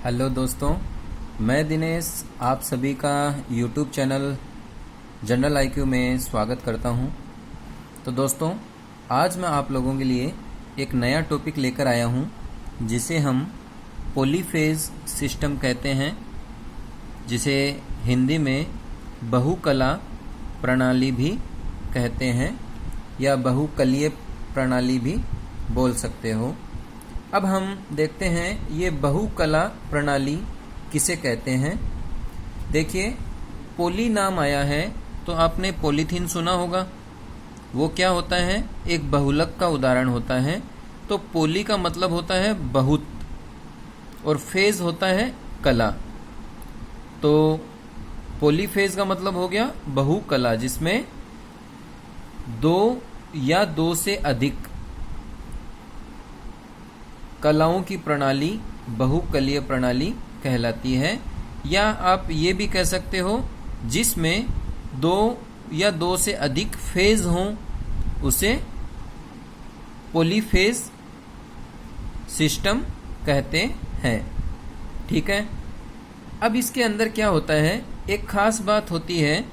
Hello दोस्तों, मैं दिनेश आप सभी का यूट्यूब चैनल जनरल आईक्यू में स्वागत करता हूं। तो दोस्तों, आज मैं आप लोगों के लिए एक नया टॉपिक लेकर आया हूं जिसे हम पॉलीफेज सिस्टम कहते हैं, जिसे हिंदी में बहुकला प्रणाली भी कहते हैं या बहुकलीय प्रणाली भी बोल सकते हो। अब हम देखते हैं ये बहुकला प्रणाली किसे कहते हैं। देखिए, पोली नाम आया है तो आपने पॉलीथीन सुना होगा। वो क्या होता है? एक बहुलक का उदाहरण होता है। तो पोली का मतलब होता है बहुत और फेज होता है कला। तो पॉलीफेज का मतलब हो गया बहुकला, जिसमें दो या दो से अधिक कलाओं की प्रणाली बहुकलीय प्रणाली कहलाती है। या आप ये भी कह सकते हो जिसमें दो या दो से अधिक फेज हों, उसे पॉलीफेज सिस्टम कहते हैं। ठीक है। अब इसके अंदर क्या होता है, एक खास बात होती है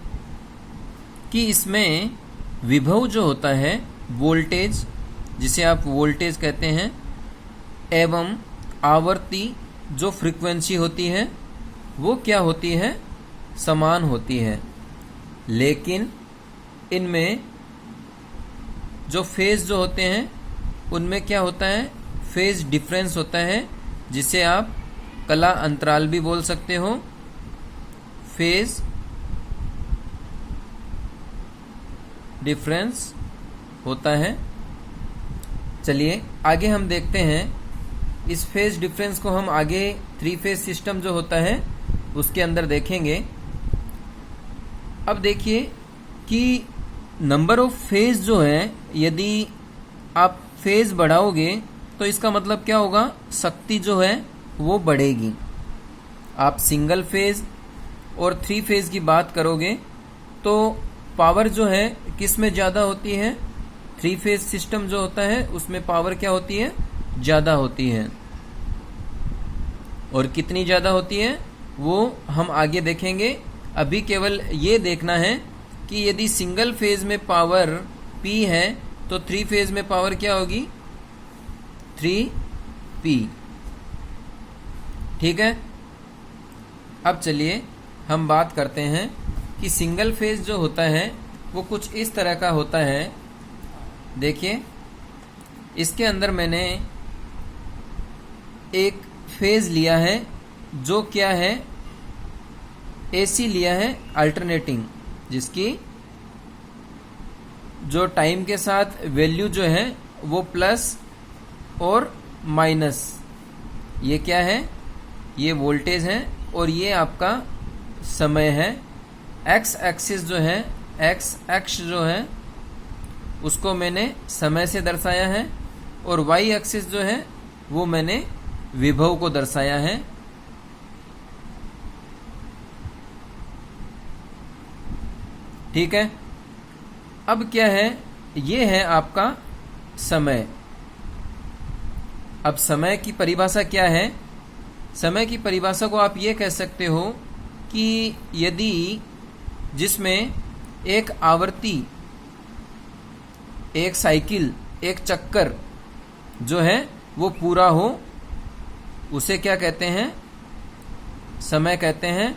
कि इसमें विभव जो होता है, वोल्टेज, जिसे आप वोल्टेज कहते हैं, एवं आवर्ती जो फ्रीक्वेंसी होती है वो क्या होती है? समान होती है। लेकिन इनमें जो फेज जो होते हैं उनमें क्या होता है? फेज डिफरेंस होता है, जिसे आप कला अंतराल भी बोल सकते हो। फेज डिफरेंस होता है। चलिए आगे हम देखते हैं। इस फेज डिफरेंस को हम आगे थ्री फेज सिस्टम जो होता है उसके अंदर देखेंगे। अब देखिए कि नंबर ऑफ फेज जो है, यदि आप फेज बढ़ाओगे तो इसका मतलब क्या होगा? शक्ति जो है वो बढ़ेगी। आप सिंगल फेज और थ्री फेज की बात करोगे तो पावर जो है किस में ज़्यादा होती है? थ्री फेज सिस्टम जो होता है उसमें पावर क्या होती है? ज़्यादा होती है। और कितनी ज़्यादा होती है वो हम आगे देखेंगे। अभी केवल ये देखना है कि यदि सिंगल फेज में पावर P है तो थ्री फेज में पावर क्या होगी? 3P। ठीक है। अब चलिए हम बात करते हैं कि सिंगल फेज जो होता है वो कुछ इस तरह का होता है। देखिए, इसके अंदर मैंने एक फेज लिया है जो क्या है? AC लिया है अल्टरनेटिंग, जिसकी जो टाइम के साथ वैल्यू जो है वो प्लस और माइनस, ये क्या है? ये वोल्टेज है और ये आपका समय है। एक्स एक्सिस जो है, एक्स एक्स जो है उसको मैंने समय से दर्शाया है और वाई एक्सिस जो है वो मैंने विभव को दर्शाया है। ठीक है। अब क्या है? ये है आपका समय। अब समय की परिभाषा क्या है? समय की परिभाषा को आप ये कह सकते हो कि यदि जिसमें एक आवर्ती, एक साइकिल, एक चक्कर जो है वो पूरा हो, उसे क्या कहते हैं? समय कहते हैं।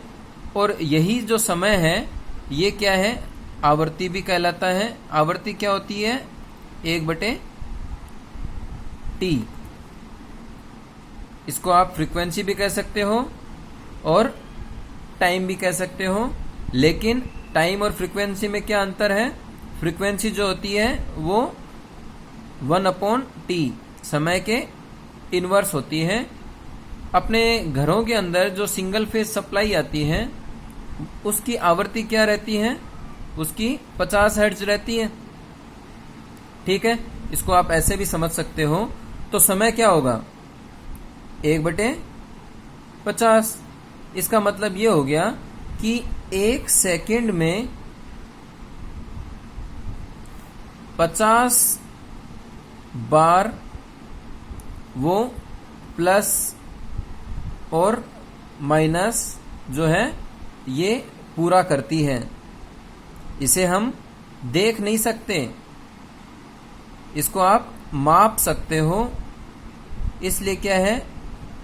और यही जो समय है ये क्या है? आवर्ती भी कहलाता है। आवर्ती क्या होती है? 1/T। इसको आप फ्रीक्वेंसी भी कह सकते हो और टाइम भी कह सकते हो। लेकिन टाइम और फ्रीक्वेंसी में क्या अंतर है? फ्रीक्वेंसी जो होती है वो 1/T समय के इनवर्स होती है। अपने घरों के अंदर जो सिंगल फेज सप्लाई आती है उसकी आवृत्ति क्या रहती है? उसकी 50 हर्ट्ज रहती है। ठीक है। इसको आप ऐसे भी समझ सकते हो। तो समय क्या होगा? 1/50। इसका मतलब ये हो गया कि 1 सेकेंड में 50 बार वो प्लस और माइनस जो है ये पूरा करती है। इसे हम देख नहीं सकते, इसको आप माप सकते हो। इसलिए क्या है,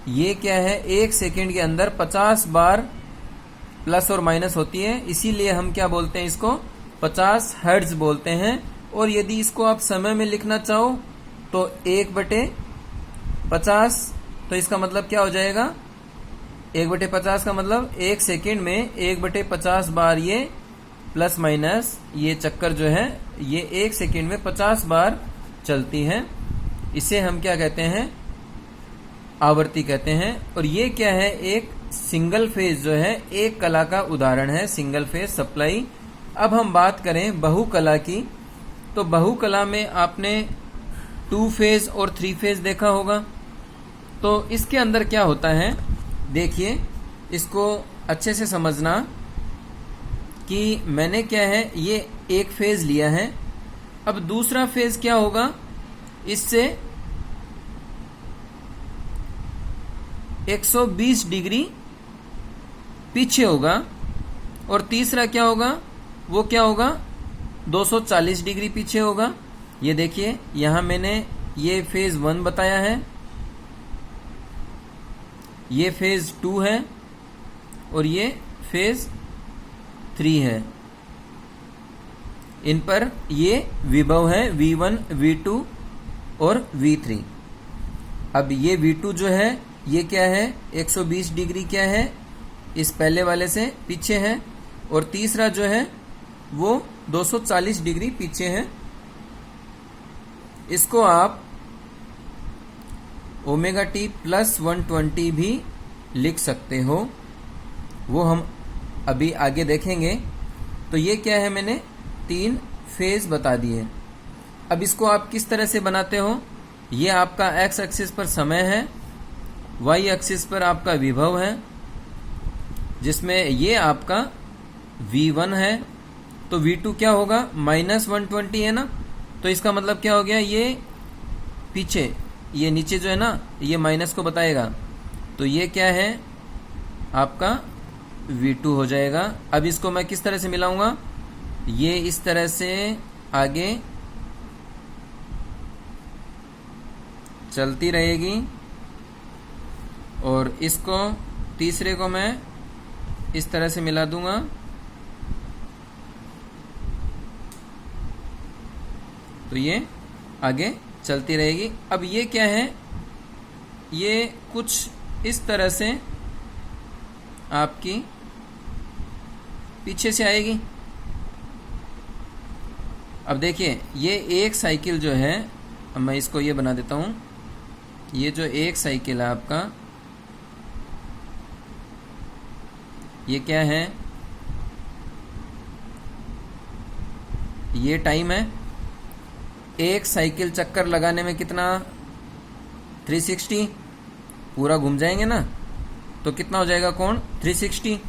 ये क्या है, 1 सेकंड के अंदर 50 बार प्लस और माइनस होती है, इसीलिए हम क्या बोलते हैं, इसको 50 हर्ट्ज बोलते हैं। और यदि इसको आप समय में लिखना चाहो तो 1/50, तो इसका मतलब क्या हो जाएगा, 1/50 का मतलब 1 सेकंड में 1/50 बार ये प्लस माइनस ये चक्कर जो है ये 1 सेकंड में 50 बार चलती है। इसे हम क्या कहते हैं, आवर्ती कहते हैं। और ये क्या है, एक सिंगल फेज जो है एक कला का उदाहरण है, सिंगल फेज सप्लाई। अब हम बात करें बहुकला की, तो बहुकला में आपने 2 फेज और 3 फेज देखा होगा। तो इसके अंदर क्या होता है, देखिए इसको अच्छे से समझना कि मैंने क्या है, ये एक फेज लिया है। अब दूसरा फेज क्या होगा, इससे 120 डिग्री पीछे होगा। और तीसरा क्या होगा, वो क्या होगा, 240 डिग्री पीछे होगा। ये देखिए यहां मैंने ये फेज 1 बताया है, ये फेज 2 है और ये फेज 3 है। इन पर ये विभव है V1, V2 और V3। अब ये V2 जो है ये क्या है, 120 डिग्री क्या है, इस पहले वाले से पीछे है। और तीसरा जो है वो 240 डिग्री पीछे है। इसको आप ओमेगा टी प्लस 120 भी लिख सकते हो, वो हम अभी आगे देखेंगे। तो ये क्या है, मैंने 3 फेज बता दिए। अब इसको आप किस तरह से बनाते हो, ये आपका एक्स एक्सिस पर समय है, वाई एक्सिस पर आपका विभव है, जिसमें ये आपका V1 है। तो V2 क्या होगा, -120 है ना, तो इसका मतलब क्या हो गया, ये पीछे, ये नीचे जो है ना ये माइनस को बताएगा, तो ये क्या है आपका V2 हो जाएगा। अब इसको मैं किस तरह से मिलाऊंगा, ये इस तरह से आगे चलती रहेगी और इसको तीसरे को मैं इस तरह से मिला दूंगा। तो ये आगे चलती रहेगी। अब ये क्या है, ये कुछ इस तरह से आपकी पीछे से आएगी। अब देखिए ये एक साइकिल जो है, अब मैं इसको ये बना देता हूं, ये जो एक साइकिल है आपका, ये क्या है, ये टाइम है। एक साइकिल चक्कर लगाने में कितना, 360, पूरा घूम जाएंगे ना, तो कितना हो जाएगा कोण, 360।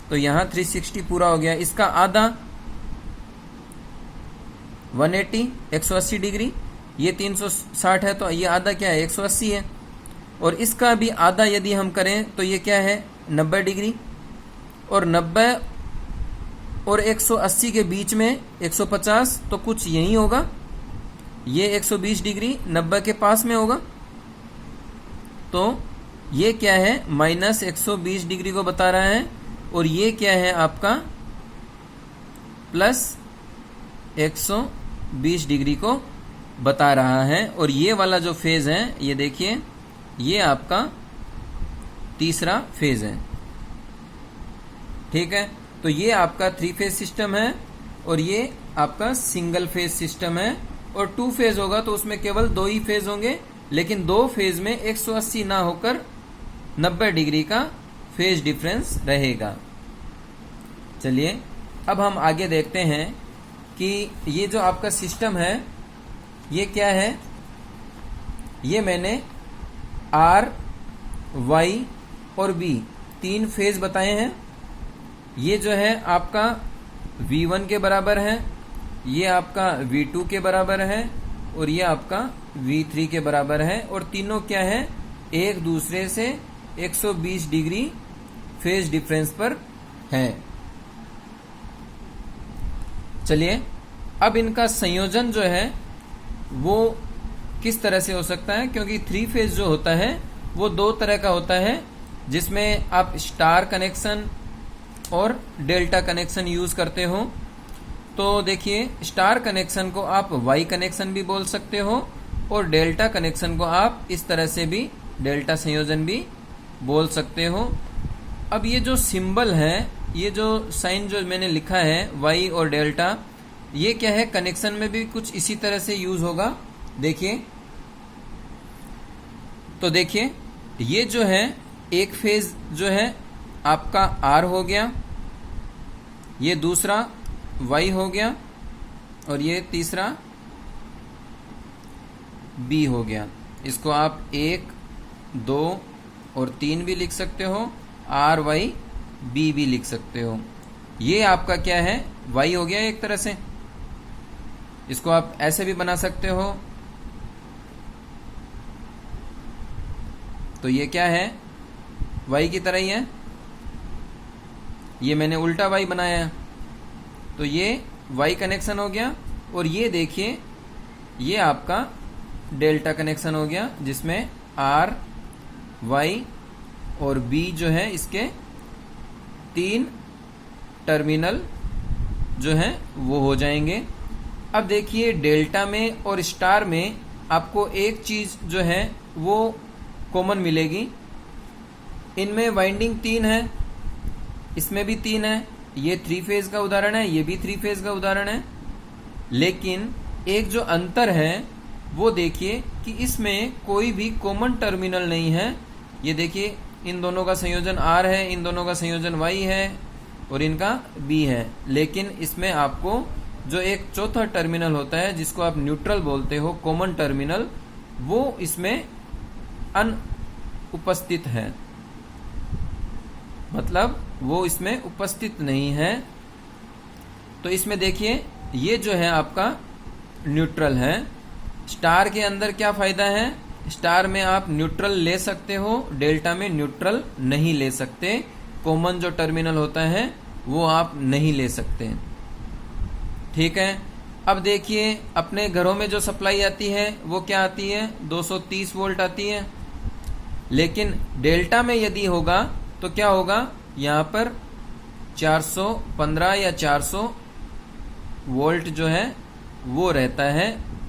तो यहां 360 पूरा हो गया। इसका आधा 180, 180 डिग्री, ये 360 है, तो ये आधा क्या है, 180 है। और इसका भी आधा यदि हम करें तो ये क्या है, 90 डिग्री। और 90 और 180 के बीच में 150, तो कुछ यही होगा, ये 120 डिग्री 90 के पास में होगा। तो ये क्या है, -120 डिग्री को बता रहा है। और ये क्या है आपका, +120 डिग्री को बता रहा है। और ये वाला जो फेज है, ये देखिए, ये आपका तीसरा फेज है। ठीक है, तो ये आपका 3 फेज सिस्टम है और ये आपका सिंगल फेज सिस्टम है। और 2 फेज होगा तो उसमें केवल 2 ही फेज होंगे, लेकिन 2 फेज में 180 ना होकर 90 डिग्री का फेज डिफरेंस रहेगा। चलिए अब हम आगे देखते हैं कि ये जो आपका सिस्टम है ये क्या है। ये मैंने R, Y और B 3 फेज बताए हैं। ये जो है आपका V1 के बराबर है, ये आपका V2 के बराबर है और ये आपका V3 के बराबर है। और तीनों क्या है, एक दूसरे से 120 डिग्री फेज डिफरेंस पर हैं। चलिए अब इनका संयोजन जो है वो किस तरह से हो सकता है, क्योंकि 3 फेज जो होता है वो 2 तरह का होता है, जिसमें आप स्टार कनेक्शन और डेल्टा कनेक्शन यूज करते हो। तो देखिए, स्टार कनेक्शन को आप वाई कनेक्शन भी बोल सकते हो और डेल्टा कनेक्शन को आप इस तरह से भी डेल्टा संयोजन भी बोल सकते हो। अब ये जो सिंबल है, ये जो साइन जो मैंने लिखा है वाई और डेल्टा, ये क्या है, कनेक्शन में भी कुछ इसी तरह से यूज होगा। देखिए, तो देखिए ये जो है एक फेज जो है आपका आर हो गया, ये दूसरा वाई हो गया और ये तीसरा बी हो गया। इसको आप 1, 2 और 3 भी लिख सकते हो, आर वाई बी भी लिख सकते हो। ये आपका क्या है, वाई हो गया एक तरह से। इसको आप ऐसे भी बना सकते हो। तो ये क्या है, वाई की तरह ही है। ये मैंने उल्टा वाई बनाया है, तो ये वाई कनेक्शन हो गया। और ये देखिए, ये आपका डेल्टा कनेक्शन हो गया, जिसमें आर, वाई और बी जो है इसके 3 टर्मिनल जो है वो हो जाएंगे। अब देखिए, डेल्टा में और स्टार में आपको एक चीज जो है वो कॉमन मिलेगी। इनमें वाइंडिंग 3 है, इसमें भी 3 है। ये 3 फेज का उदाहरण है, ये भी 3 फेज का उदाहरण है। लेकिन एक जो अंतर है वो देखिए कि इसमें कोई भी कॉमन टर्मिनल नहीं है। ये देखिए, इन दोनों का संयोजन आर है, इन दोनों का संयोजन वाई है और इनका बी है। लेकिन इसमें आपको जो एक चौथा टर्मिनल होता है, जिसको आप न्यूट्रल बोलते हो, कॉमन टर्मिनल, वो इसमें अनुपस्थित है, मतलब वो इसमें उपस्थित नहीं है। तो इसमें देखिए, ये जो है आपका न्यूट्रल है। स्टार के अंदर क्या फायदा है, स्टार में आप न्यूट्रल ले सकते हो, डेल्टा में न्यूट्रल नहीं ले सकते। कॉमन जो टर्मिनल होता है वो आप नहीं ले सकते। ठीक है। अब देखिए, अपने घरों में जो सप्लाई आती है वो क्या आती है, 230 वोल्ट आती है। लेकिन डेल्टा में यदि होगा तो क्या होगा, यहाँ पर 415 या 400 वोल्ट जो है वो रहता है।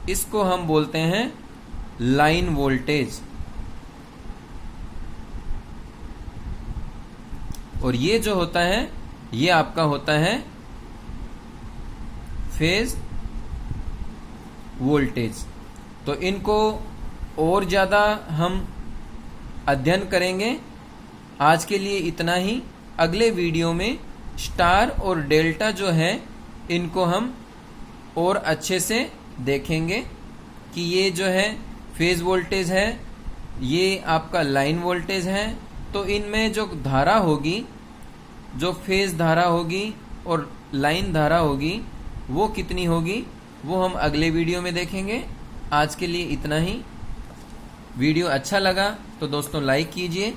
इसको हम बोलते हैं लाइन वोल्टेज। और ये जो होता है ये आपका होता है फेज वोल्टेज। तो इनको और ज्यादा हम अध्ययन करेंगे। आज के लिए इतना ही। अगले वीडियो में स्टार और डेल्टा जो है इनको हम और अच्छे से देखेंगे कि ये जो है फेज वोल्टेज है, ये आपका लाइन वोल्टेज है। तो इनमें जो धारा होगी, जो फेज धारा होगी और लाइन धारा होगी, वो कितनी होगी वो हम अगले वीडियो में देखेंगे। आज के लिए इतना ही। वीडियो अच्छा लगा तो दोस्तों लाइक कीजिए,